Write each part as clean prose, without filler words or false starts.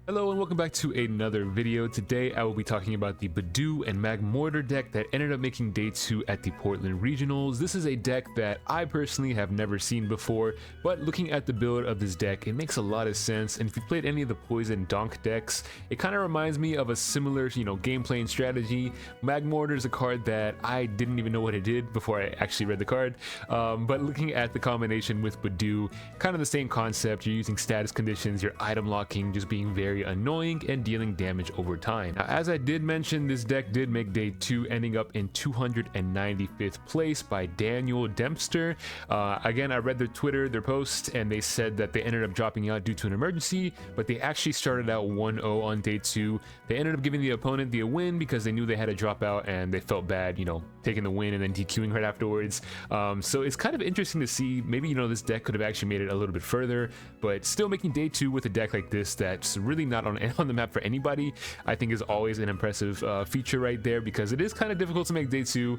Hello and welcome back to another video. Today I will be talking about the Budew and Magmortar deck that ended up making day 2 at the Portland Regionals. This is a deck that I personally have never seen before, but looking at the build of this deck, it makes a lot of sense. And if you've played any of the Poison Donk decks, it kind of reminds me of a similar, gameplay and strategy. Magmortar is a card that I didn't even know what it did before I actually read the card. But looking at the combination with Budew, kind of the same concept. You're using status conditions, you're item locking, just being very annoying and dealing damage over time. Now, as I did mention, this deck did make day 2, ending up in 295th place by Daniel Dempster. Again, I read their post, and they said that they ended up dropping out due to an emergency, but they actually started out 1-0 on day 2. They ended up giving the opponent the win because they knew they had to drop out and they felt bad, taking the win and then DQing right afterwards. So it's kind of interesting to see. Maybe, this deck could have actually made it a little bit further, but still making day 2 with a deck like this that's really not on the map for anybody, I think is always an impressive feature right there, because it is kind of difficult to make day 2,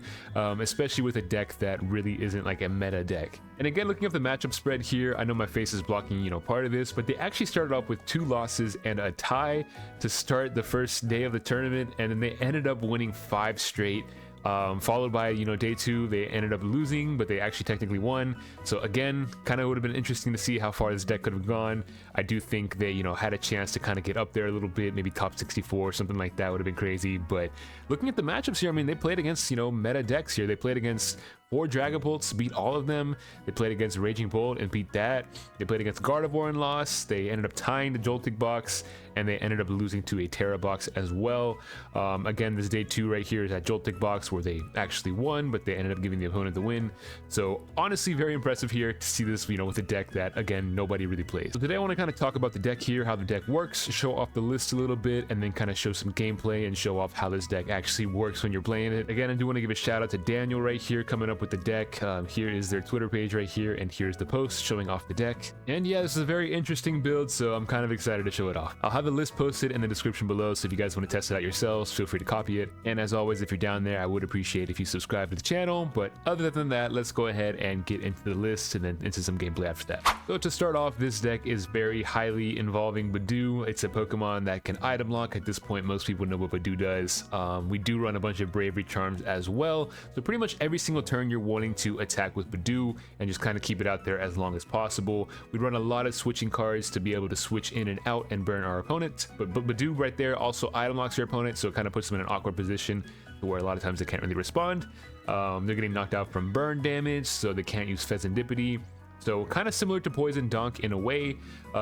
especially with a deck that really isn't like a meta deck. And again, looking up the matchup spread here, I know my face is blocking, part of this, but they actually started off with 2 losses and a tie to start the first day of the tournament, and then they ended up winning 5 straight. Followed by day 2 they ended up losing, but they actually technically won. So again, kind of would have been interesting to see how far this deck could have gone. I do think they had a chance to kind of get up there a little bit, maybe top 64 or something like that would have been crazy. But looking at the matchups here, I mean, they played against meta decks here. They played against 4 Dragapults, beat all of them. They played against Raging Bolt and beat that. They played against Gardevoir and lost. They ended up tying the Joltik box, and they ended up losing to a Terra box as well. Again, this day 2 right here is that Joltik box where they actually won, but they ended up giving the opponent the win. So honestly, very impressive here to see this, with a deck that, again, nobody really plays. So today I want to kind of talk about the deck here, how the deck works, show off the list a little bit, and then kind of show some gameplay and show off how this deck actually works when you're playing it. Again, I do want to give a shout out to Daniel right here coming up with the deck. Here is their Twitter page right here, and here's the post showing off the deck. And yeah, this is a very interesting build, so I'm kind of excited to show it off. I'll have the list posted in the description below, so if you guys want to test it out yourselves, feel free to copy it. And as always, if you're down there, I would appreciate if you subscribe to the channel. But other than that, let's go ahead and get into the list and then into some gameplay after that. So to start off, this deck is very highly involving Budew. It's a Pokemon that can item lock. At this point, most people know what Budew does. We do run a bunch of Bravery Charms as well, so pretty much every single turn you're wanting to attack with Budew and just kind of keep it out there as long as possible. We run a lot of switching cards to be able to switch in and out and burn our opponent, but Budew right there also item locks your opponent, so it kind of puts them in an awkward position where a lot of times they can't really respond. They're getting knocked out from burn damage, so they can't use Fezandipiti. So kind of similar to Poison Donk in a way,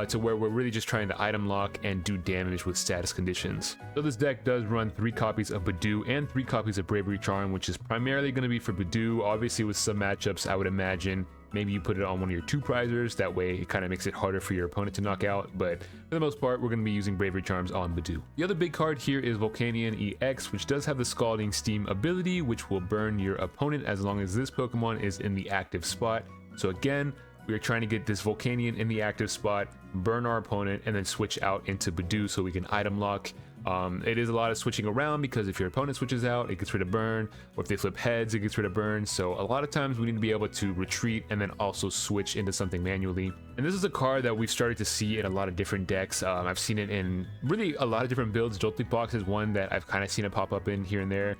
to where we're really just trying to item lock and do damage with status conditions. So this deck does run 3 copies of Budew and 3 copies of Bravery Charm, which is primarily going to be for Budew. Obviously with some matchups, I would imagine maybe you put it on one of your 2 prizers. That way it kind of makes it harder for your opponent to knock out, but for the most part, we're going to be using Bravery Charms on Budew. The other big card here is Volcanion EX, which does have the Scalding Steam ability, which will burn your opponent as long as this Pokemon is in the active spot. So again, we are trying to get this Volcanion in the active spot, burn our opponent, and then switch out into Budew so we can item lock. It is a lot of switching around, because if your opponent switches out, it gets rid of burn, or if they flip heads, it gets rid of burn. So a lot of times we need to be able to retreat and then also switch into something manually. And this is a card that we've started to see in a lot of different decks. I've seen it in really a lot of different builds. Joltik box is one that I've kind of seen it pop up in here and there.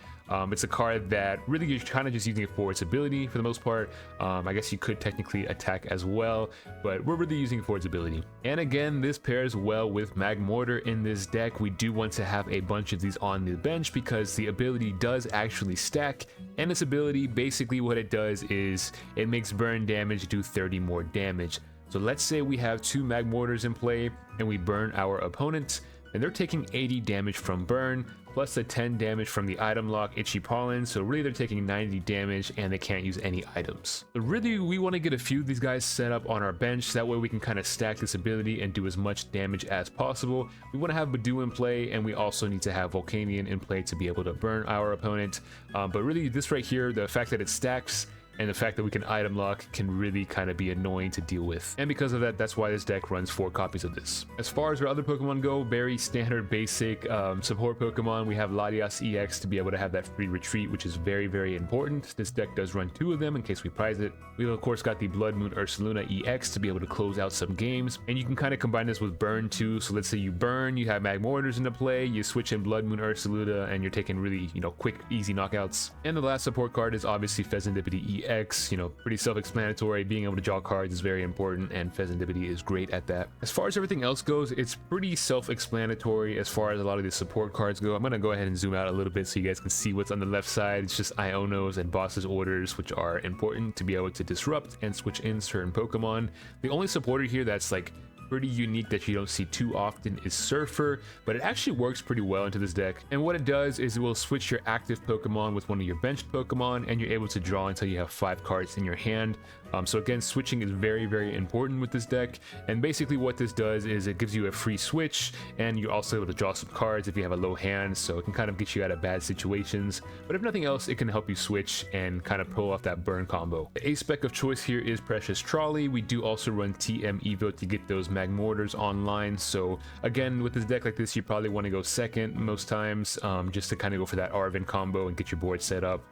It's a card that really you're kind of just using it for its ability for the most part. I guess you could technically attack as well, but we're really using it for its ability. And again, this pairs well with Magmortar in this deck. We do want to have a bunch of these on the bench because the ability does actually stack, and this ability, basically what it does is it makes burn damage do 30 more damage. So let's say we have 2 Magmortars in play and we burn our opponent, and they're taking 80 damage from burn plus the 10 damage from the item lock Itchy Pollen, so really they're taking 90 damage and they can't use any items. So really we want to get a few of these guys set up on our bench, that way we can kind of stack this ability and do as much damage as possible. We want to have Budew in play, and we also need to have Volcanion in play to be able to burn our opponent. But really this right here, the fact that it stacks, and the fact that we can item lock can really kind of be annoying to deal with. And because of that, that's why this deck runs 4 copies of this. As far as our other Pokemon go, very standard basic support Pokemon. We have Latias EX to be able to have that free retreat, which is very, very important. This deck does run 2 of them in case we prize it. We've of course got the Bloodmoon Ursaluna EX to be able to close out some games, and you can kind of combine this with burn too. So let's say you burn, you have Magmortars into play, you switch in Bloodmoon Ursaluna, and you're taking really, you know, quick, easy knockouts. And the last support card is obviously Fezandipiti EX. You know, pretty self-explanatory. Being able to draw cards is very important, and Fezandipiti is great at that. As far as everything else goes, it's pretty self-explanatory as far as a lot of the support cards go. I'm gonna go ahead and zoom out a little bit so you guys can see what's on the left side. It's just Ionos and Boss's orders, which are important to be able to disrupt and switch in certain Pokemon. The only supporter here that's like pretty unique that you don't see too often is Surfer, but it actually works pretty well into this deck. And what it does is it will switch your active Pokemon with one of your benched Pokemon, and you're able to draw until you have 5 cards in your hand. So again, switching is very, very important with this deck. And basically what this does is it gives you a free switch, and you're also able to draw some cards if you have a low hand, so it can kind of get you out of bad situations. But if nothing else, it can help you switch and kind of pull off that burn combo. The ace spec of choice here is Precious Trolley. We do also run TM Evo to get those Magmortars online. So again, with this deck like this, you probably want to go second most times, just to kind of go for that Arven combo and get your board set up.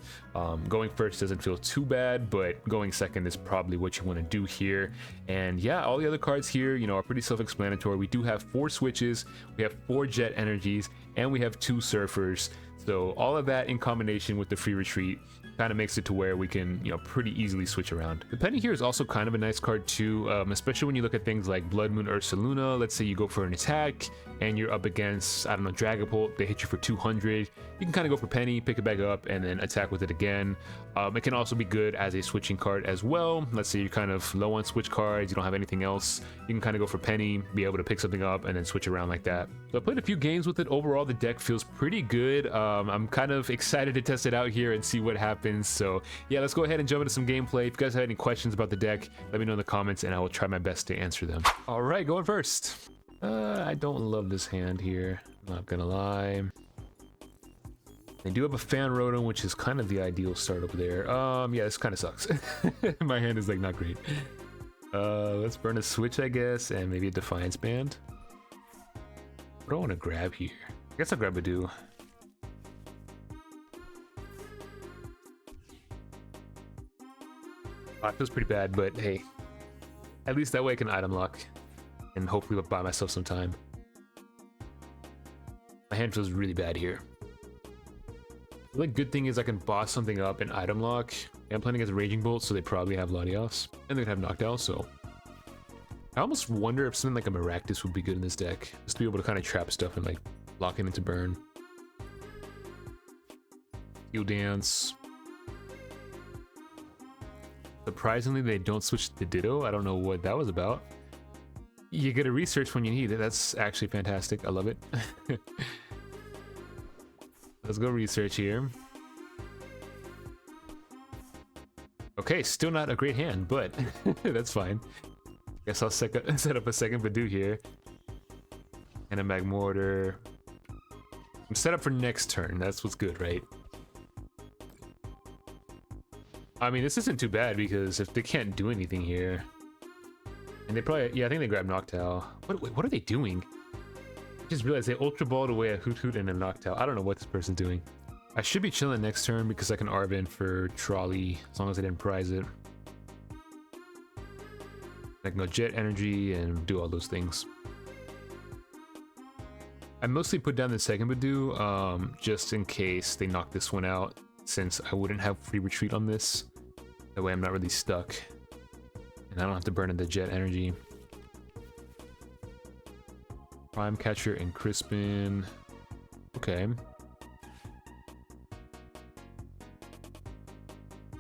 Going first doesn't feel too bad, but going second is probably what you want to do here. And yeah, all the other cards here, you know, are pretty self-explanatory. We do have 4 switches, we have 4 jet energies, and we have 2 surfers. So all of that in combination with the free retreat kind of makes it to where we can, you know, pretty easily switch around. The Penny here is also kind of a nice card too, especially when you look at things like Bloodmoon Ursaluna. Let's say you go for an attack and you're up against, I don't know, Dragapult, they hit you for 200. You can kind of go for Penny, pick it back up, and then attack with it again. It can also be good as a switching card as well. Let's say you're kind of low on switch cards, you don't have anything else, you can kind of go for Penny, be able to pick something up, and then switch around like that. So I played a few games with it. Overall, the deck feels pretty good. I'm kind of excited to test it out here and see what happens. So yeah, let's go ahead and jump into some gameplay. If you guys have any questions about the deck, let me know in the comments and I will try my best to answer them. All right, going first. I don't love this hand here, I'm not gonna lie. They do have a Fan Rotom, which is kind of the ideal start over there. Yeah, this kind of sucks. My hand is like not great. Let's burn a switch, I guess, and maybe a Defiance Band. What do I want to grab here? I guess I'll grab Budew. Oh, it feels pretty bad, but hey, at least that way I can item lock and hopefully buy myself some time. My hand feels really bad here. The good thing is I can boss something up and item lock. I'm playing against Raging Bolt, so they probably have Latias, and they have Knockdown, so I almost wonder if something like a Maractus would be good in this deck, just to be able to kind of trap stuff and like lock it into burn. Heal Dance. Surprisingly, they don't switch to Ditto. I don't know what that was about. You get a research when you need it. That's actually fantastic. I love it. Let's go research here. Okay, still not a great hand, but that's fine. Guess I'll set up a second Budew here. And a Magmortar. I'm set up for next turn. That's what's good, right? I mean, this isn't too bad because if they can't do anything here. And they probably, yeah, I think they grabbed Noctowl. What are they doing? I just realized they Ultra Balled away a Hoot Hoot and a Noctowl. I don't know what this person's doing. I should be chilling next turn because I can Arven for Trolley as long as I didn't prize it. I can go Jet Energy and do all those things. I mostly put down the second Budew just in case they knock this one out, since I wouldn't have free retreat on this. That way I'm not really stuck. And I don't have to burn in the Jet Energy. Prime Catcher and Crispin. Okay.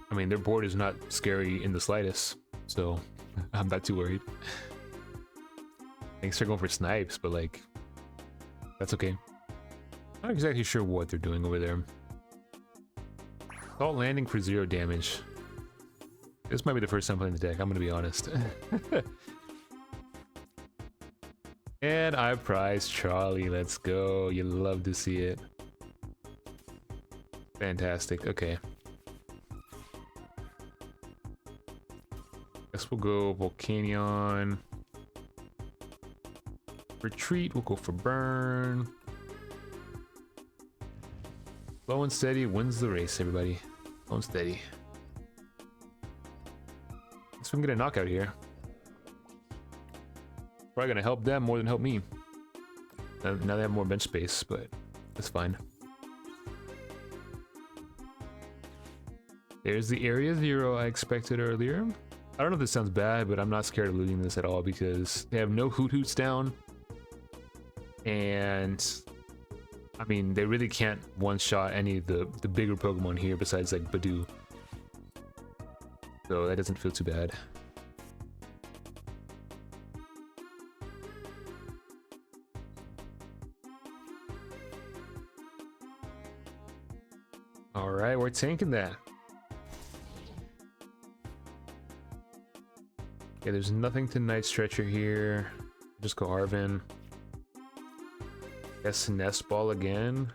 I mean, their board is not scary in the slightest, so I'm not too worried. Thanks for going for Snipes, but like, that's okay. Not exactly sure what they're doing over there. Salt Landing for 0 damage. This might be the first time playing the deck, I'm gonna be honest. And I prize Trolley, let's go. You love to see it. Fantastic, okay. Guess we'll go Volcanion. Retreat, we'll go for burn. Slow and steady wins the race, everybody. Slow and steady. Guess we can get a knockout here. Probably gonna help them more than help me. Now they have more bench space, but that's fine. There's the area 0 I expected earlier. I don't know if this sounds bad, but I'm not scared of losing this at all because they have no Hoots down. And I mean, they really can't one-shot any of the bigger Pokemon here besides like Budew. So that doesn't feel too bad. All right, we're tanking that. Okay, there's nothing to Night Stretcher here. Just go Arven. Guess Nest Ball again.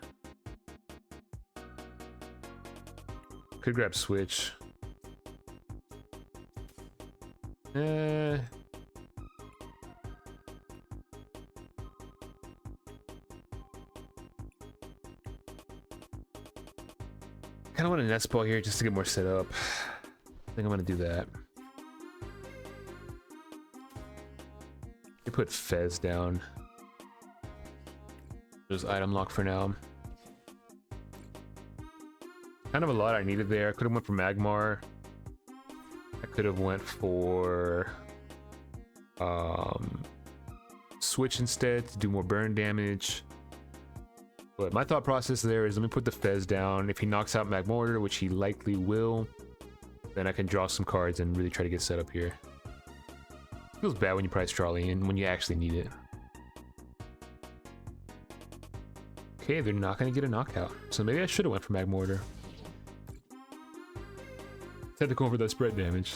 Could grab Switch. I kind of want a Nest Ball here just to get more set up. I think I'm gonna do that. I put Fez down. Just item lock for now. Kind of a lot I needed there. I could have went for Magmar. I could have went for Switch instead to do more burn damage. But my thought process there is let me put the Fez down. If he knocks out Magmortar, which he likely will, then I can draw some cards and really try to get set up here. Feels bad when you price Trolley and when you actually need it. Okay, they're not gonna get a knockout. So maybe I should have went for Magmortar. Had to go over that spread damage.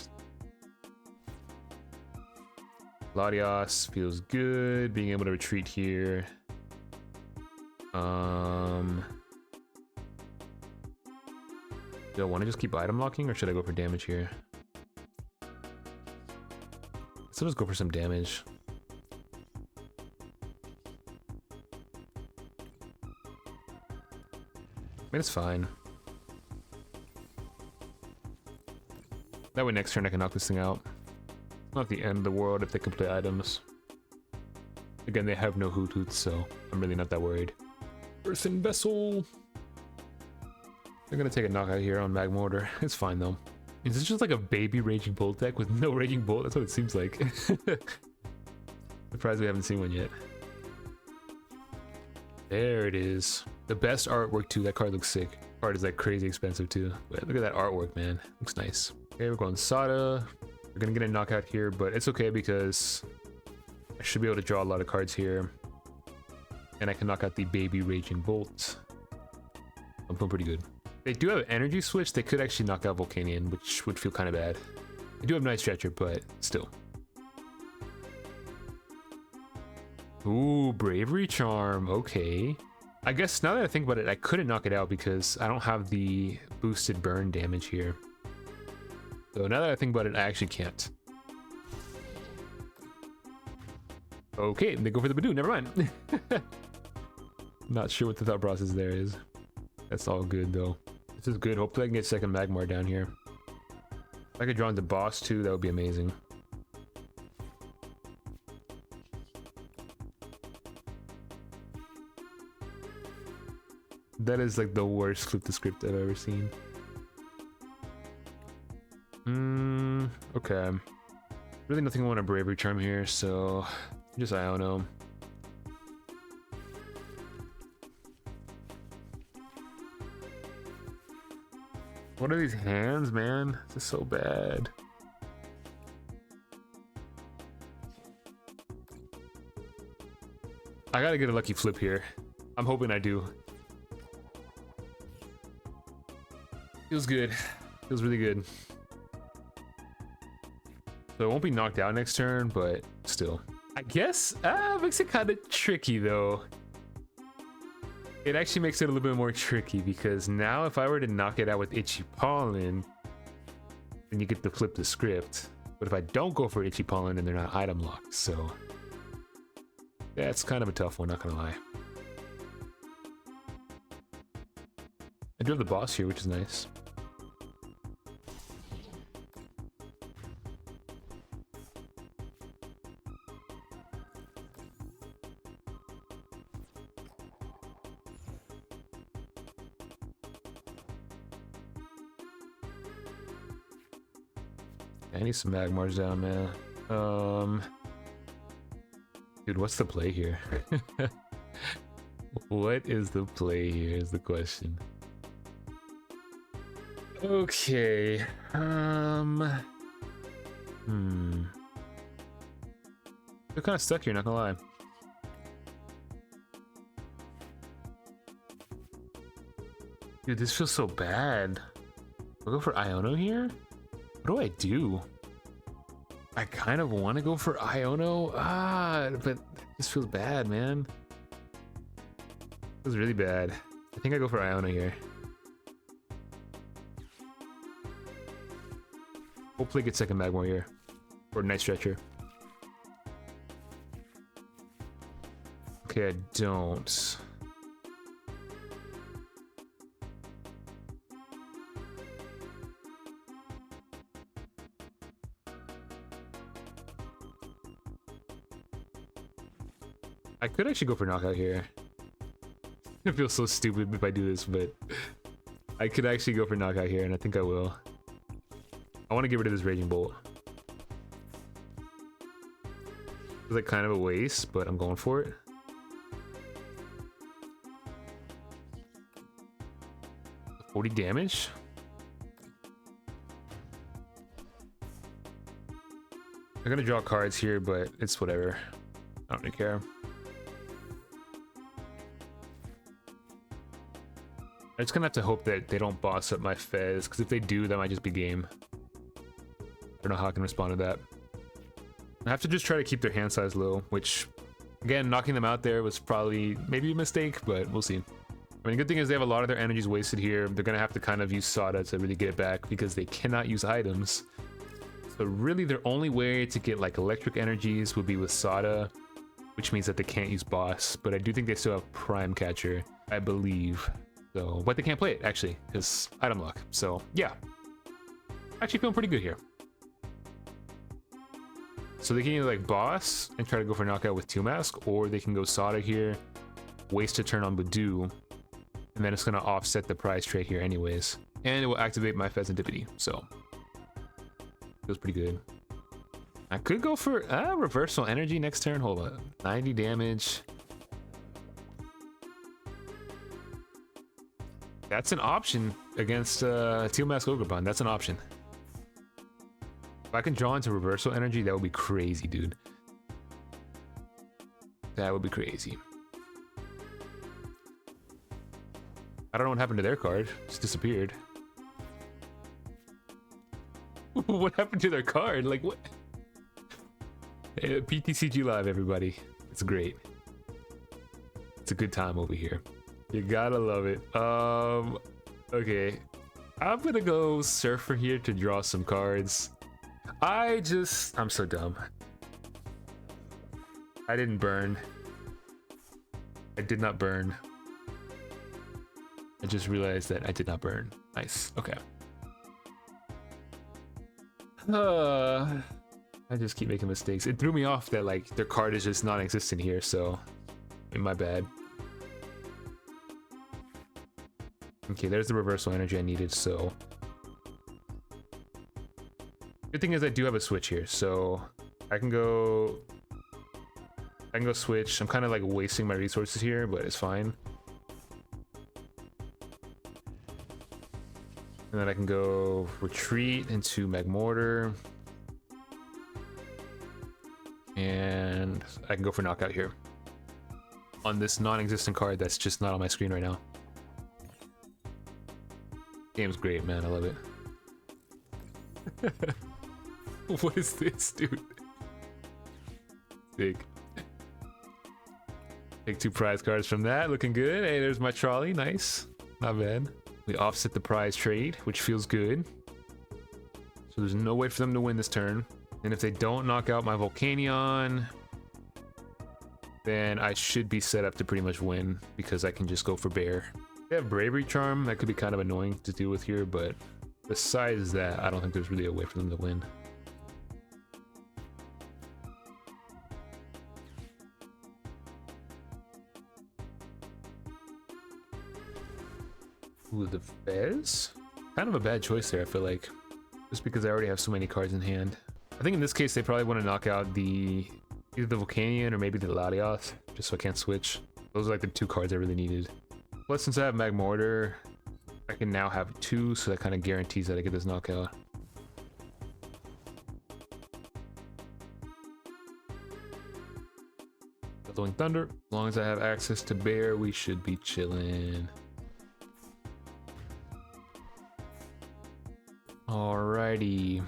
Latias feels good, being able to retreat here. Do I want to just keep item locking or should I go for damage here? So let's go for some damage. I mean, it's fine. That way next turn I can knock this thing out. It's not the end of the world if they can play items. Again, they have no Hoots, so I'm really not that worried. Earthen Vessel! They're gonna take a knockout here on Magmortar. It's fine though. Is this just like a baby Raging Bolt deck with no Raging Bolt? That's what it seems like. Surprised we haven't seen one yet. There it is. The best artwork too. That card looks sick. Card is like crazy expensive too. But look at that artwork, man. Looks nice. Okay, we're going Sada. We're gonna get a knockout here, but it's okay because I should be able to draw a lot of cards here. And I can knock out the baby Raging Bolt. I'm feeling pretty good. They do have Energy Switch. They could actually knock out Volcanion, which would feel kind of bad. They do have Night Stretcher, but still. Ooh, Bravery Charm. Okay. I guess now that I think about it, I couldn't knock it out because I don't have the boosted burn damage here. So now that I think about it, I actually can't. Okay, they go for the Budew. Never mind. Not sure what the thought process there is. That's all good though. This is good. Hopefully I can get second Magmar down here. If I could draw into boss too, that would be amazing. That is like the worst flip the script I've ever seen. Okay. Really nothing I want to Bravery Charm here, so just Iono. What are these hands, man? This is so bad. I gotta get a lucky flip here. I'm hoping I do. Feels good. Feels really good. So it won't be knocked out next turn, but still. I guess, makes it kind of tricky though. It actually makes it a little bit more tricky because now if I were to knock it out with Itchy Pollen, then you get to flip the script. But if I don't go for Itchy Pollen, then they're not item locked, so that's kind of a tough one, not gonna lie. I do have the boss here, which is nice. I need some Magmars down, man. Dude, what's the play here? What is the play here is the question. Okay. We're kind of stuck here, not gonna lie. Dude, this feels so bad. I'll go for Iono here? What do I do? I kind of want to go for Iono, but this feels bad, man. It feels really bad. I think I go for Iono here. Hopefully get second Magmar here. Or Night Stretcher. Okay, I don't. I could actually go for knockout here. It feels so stupid if I do this, but I could actually go for knockout here, and I think I will. I want to get rid of this Raging Bolt. It's like kind of a waste, but I'm going for it. $40 damage? I'm gonna draw cards here, but it's whatever. I don't really care. I'm just gonna have to hope that they don't boss up my Fez, because if they do, that might just be game. I don't know how I can respond to that. I have to just try to keep their hand size low, which, again, knocking them out there was probably maybe a mistake, but we'll see. I mean, the good thing is they have a lot of their energies wasted here. They're gonna have to kind of use Sada to really get it back, because they cannot use items. So really, their only way to get like electric energies would be with Sada, which means that they can't use boss. But I do think they still have Prime Catcher, I believe. So, but they can't play it actually, because item lock. So yeah, actually feeling pretty good here. So they can either like boss and try to go for knockout with 2 Mask, or they can go Sada here, waste a turn on Budew, and then it's gonna offset the prize trade here anyways, and it will activate my Fezandipiti. So feels pretty good. I could go for reversal energy next turn. Hold on, 90 damage. That's an option against 2 Mask Ogrepon. That's an option. If I can draw into reversal energy, that would be crazy, dude. That would be crazy. I don't know what happened to their card. Just disappeared. What happened to their card? Like, what? PTCG Live, everybody. It's great. It's a good time over here. You gotta love it. Okay. I'm gonna go Surfer here to draw some cards. I'm so dumb. I didn't burn. I did not burn. I just realized that I did not burn. Nice. Okay. I just keep making mistakes. It threw me off that like their card is just non-existent here, so my bad. Okay, there's the reversal energy I needed, so good thing is I do have a switch here, so I can go switch. I'm kind of like wasting my resources here, but it's fine. And then I can go retreat into Magmortar. And I can go for knockout here on this non-existent card that's just not on my screen right now. Game's great, man. I love it. What is this, dude? Big. Take 2 prize cards from that. Looking good. Hey, there's my trolley. Nice. Not bad. We offset the prize trade, which feels good. So there's no way for them to win this turn. And if they don't knock out my Volcanion, then I should be set up to pretty much win because I can just go for Bear. They have Bravery Charm. That could be kind of annoying to deal with here, but besides that, I don't think there's really a way for them to win. Ooh, the Fez? Kind of a bad choice there, I feel like. Just because I already have so many cards in hand. I think in this case, they probably want to knock out either the Volcanion or maybe the Latias, just so I can't switch. Those are like the 2 cards I really needed. Plus, since I have Magmortar, I can now have 2, so that kind of guarantees that I get this knockout. Throwing Thunder. As long as I have access to Bear, we should be chilling. Alrighty.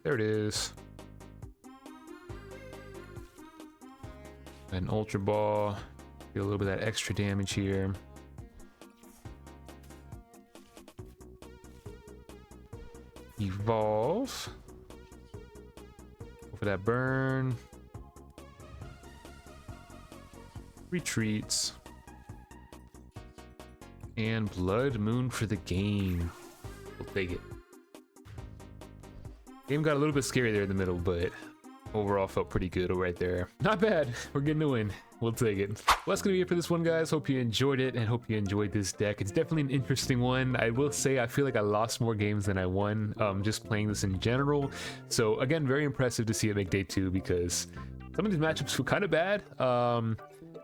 There it is. An Ultra Ball. Get a little bit of that extra damage here. Evolve. Go for that burn. Retreats. And Bloodmoon for the game. We'll take it. Game got a little bit scary there in the middle, but overall felt pretty good right there. Not bad. We're getting a win. We'll take it. Well, that's gonna be it for this one, guys. Hope you enjoyed it and hope you enjoyed this deck. It's definitely an interesting one. I will say I feel like I lost more games than I won just playing this in general. So again, very impressive to see it make day 2 because some of these matchups were kind of bad.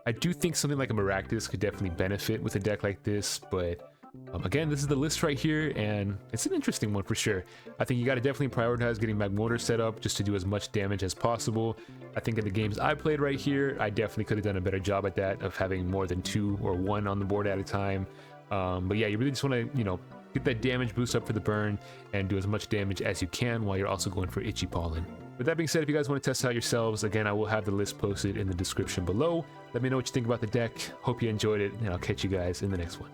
I do think something like a Maractus could definitely benefit with a deck like this, but again, this is the list right here, and it's an interesting one for sure. I think you got to definitely prioritize getting Magmortar set up just to do as much damage as possible. I think in the games I played right here, I definitely could have done a better job at that, of having more than 2 or 1 on the board at a time. But yeah, you really just want to, you know, get that damage boost up for the burn and do as much damage as you can while you're also going for Itchy Pollen. With that being said, if you guys want to test it out yourselves, again, I will have the list posted in the description below. Let me know what you think about the deck. Hope you enjoyed it, and I'll catch you guys in the next one.